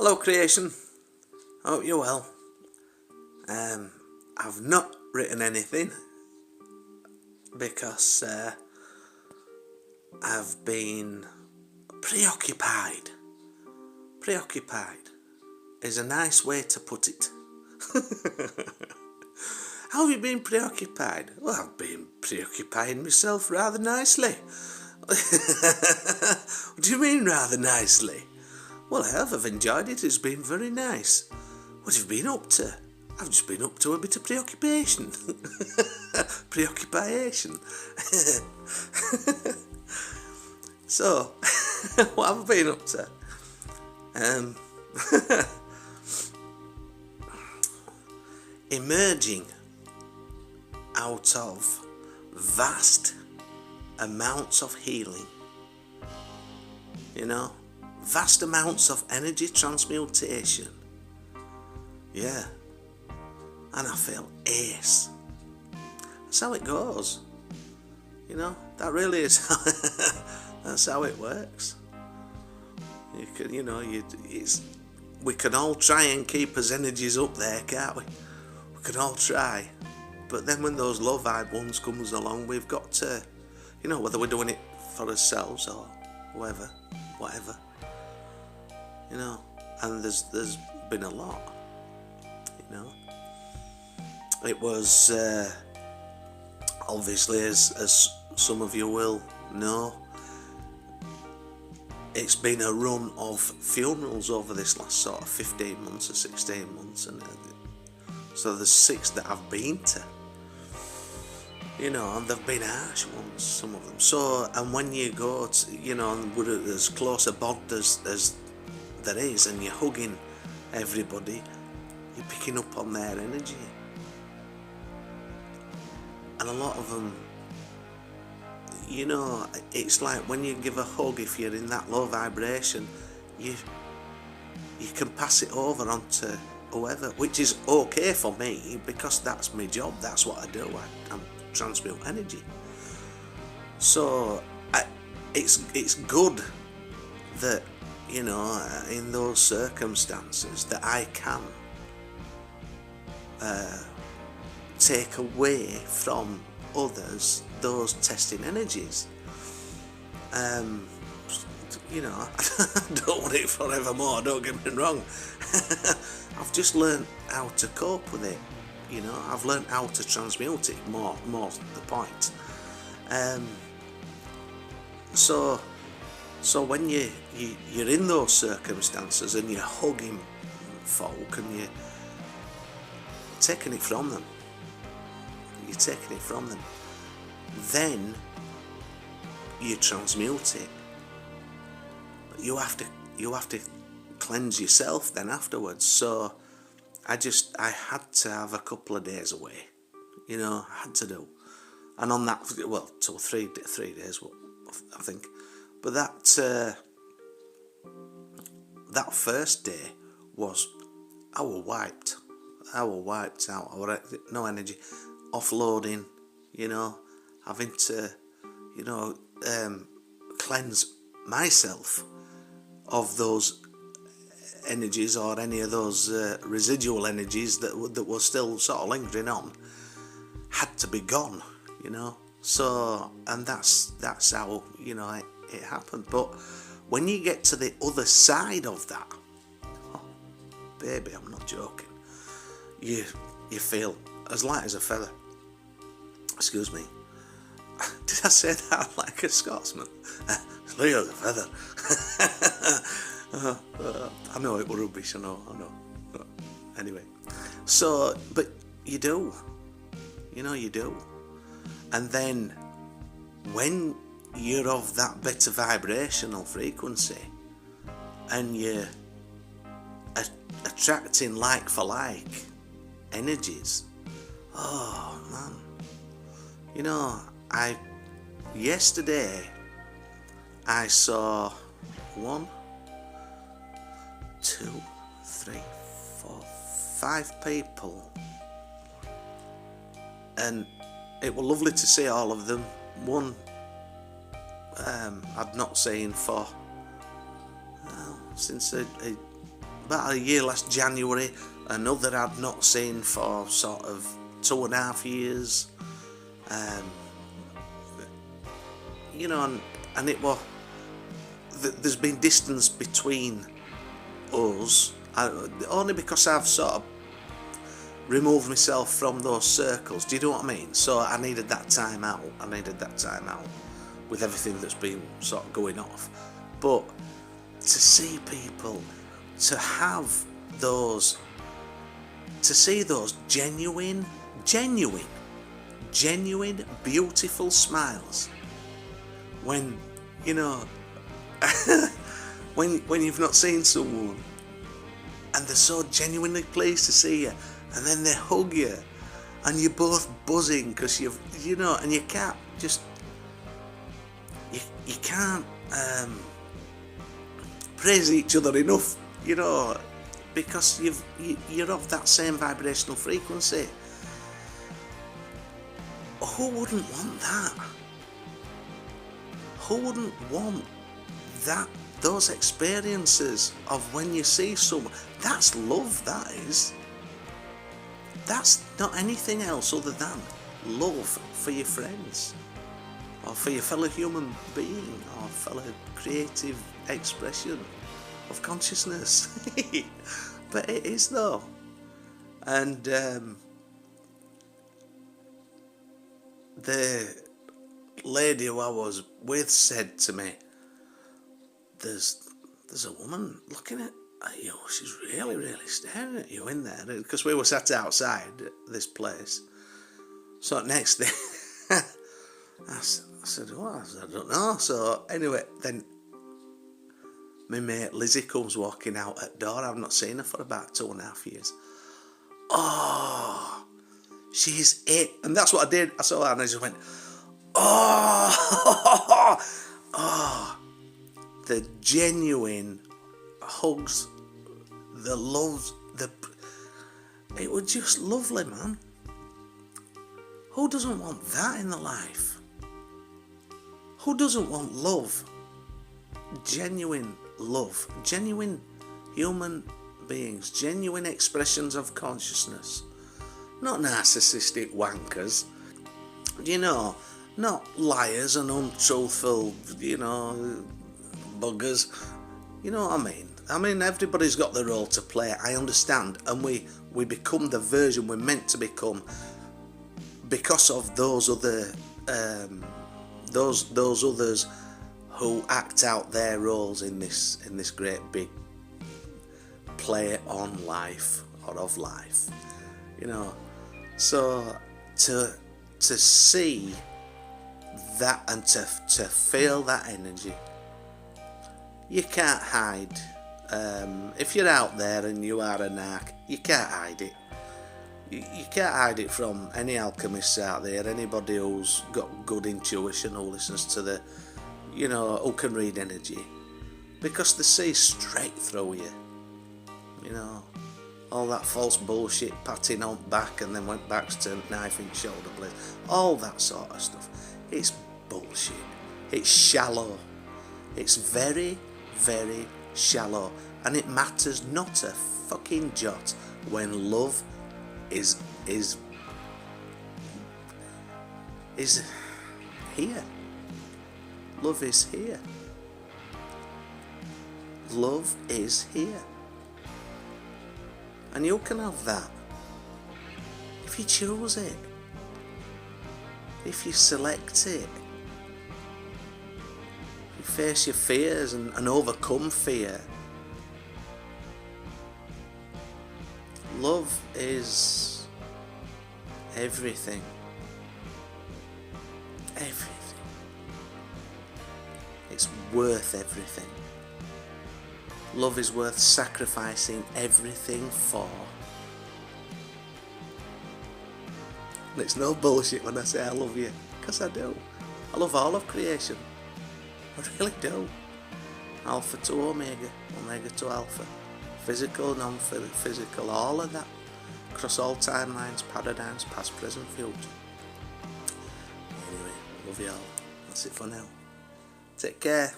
Hello creation, hope you're well. I've not written anything because I've been preoccupied. Preoccupied is a nice way to put it. How have you been preoccupied? Well, I've been preoccupying myself rather nicely. What do you mean rather nicely? Well, I have. I've enjoyed it. It's been very nice. What have you been up to? I've just been up to a bit of preoccupation. Preoccupation. So, what have I been up to? Emerging out of vast amounts of healing. You know? Vast amounts of energy transmutation. Yeah. And I feel ace. That's how it goes. You know, that really is that's how it works. You can, we can all try and keep his energies up there, can't we? We can all try. But then when those low vibe ones comes along, we've got to, whether we're doing it for ourselves or whatever. And there's been a lot. It was obviously, as some of you will know, it's been a run of funerals over this last sort of 15 months or 16 months, and so there's 6 that I've been to. And they've been harsh ones, some of them. So, and when you go to, and we're as close a bond as there is, and you're hugging everybody, you're picking up on their energy. And a lot of them, it's like when you give a hug, if you're in that low vibration, you can pass it over onto whoever, which is okay for me because that's my job, that's what I do. I'm transmute energy. So it's good that, in those circumstances, that I can take away from others those testing energies. I don't want it forevermore, don't get me wrong. I've just learned how to cope with it. I've learned how to transmute it, more the point. So when you're in those circumstances and you're hugging folk and you're taking it from them, then you transmute it. You have to cleanse yourself then afterwards. So I had to have a couple of days away. I had to do. And on that, till 3 days, I think. But that first day was, I was wiped out. I was no energy, offloading, having to, cleanse myself of those energies or any of those residual energies that were still sort of lingering on, had to be gone, So, and that's how, it happened. But when you get to the other side of that, oh, baby, I'm not joking, you feel as light as a feather. Excuse me. Did I say that like a Scotsman? Light as a feather. I know it was rubbish, I know. But anyway, so, but you do. You do. And then when you're of that better vibrational frequency and you're attracting like for like energies, oh man, yesterday I saw 1, 2, 3, 4, 5 people, and it was lovely to see all of them. One I'd not seen for since about a year last January. Another I'd not seen for sort of 2.5 years. You know, and it was, there's been distance between us, only because I've sort of removed myself from those circles. Do you know what I mean? So I needed that time out. With everything that's been sort of going off. But to see people, to see those genuine, beautiful smiles when, you know, when you've not seen someone and they're so genuinely pleased to see you, and then they hug you and you're both buzzing because you know, and you can't just, you can't praise each other enough, you know, because you're of that same vibrational frequency. Who wouldn't want that? Who wouldn't want that? Those experiences of when you see someone, that's love, that is. That's not anything else other than love for your friends, or for your fellow human being, or fellow creative expression of consciousness. But it is though. And the lady who I was with said to me, there's a woman looking at you, she's really staring at you in there, because we were sat outside this place. So next day I said, well, I don't know. So anyway, then my mate Lizzie comes walking out at the door. I've not seen her for about 2.5 years. Oh, she's it. And that's what I did. I saw her and I just went, oh, oh. The genuine hugs, the loves, it was just lovely, man. Who doesn't want that in the life? Who doesn't want love? Genuine love, genuine human beings, genuine expressions of consciousness, not narcissistic wankers, you know, not liars and untruthful, you know, buggers, you know what I mean? I mean, everybody's got their role to play, I understand, and we become the version we're meant to become because of those other, those others who act out their roles in this great big play on life, or of life, you know. So to see that and to feel that energy, you can't hide. If you're out there and you are a narc, you can't hide it. You can't hide it from any alchemists out there, anybody who's got good intuition, who listens to the, you know, who can read energy, because they see straight through you. You know, all that false bullshit, patting on back and then went back to knife in shoulder blade, all that sort of stuff. It's bullshit. It's shallow. It's very, very shallow, and it matters not a fucking jot when love is here. Love is here. Love is here. And you can have that if you choose it, if you select it, you face your fears and overcome fear. Love is everything. Everything. It's worth everything. Love is worth sacrificing everything for. And it's no bullshit when I say I love you, because I do. I love all of creation. I really do. Alpha to Omega, Omega to Alpha. Physical, non-physical, all of that. Across all timelines, paradigms, past, present, future. Anyway, love you all. That's it for now. Take care.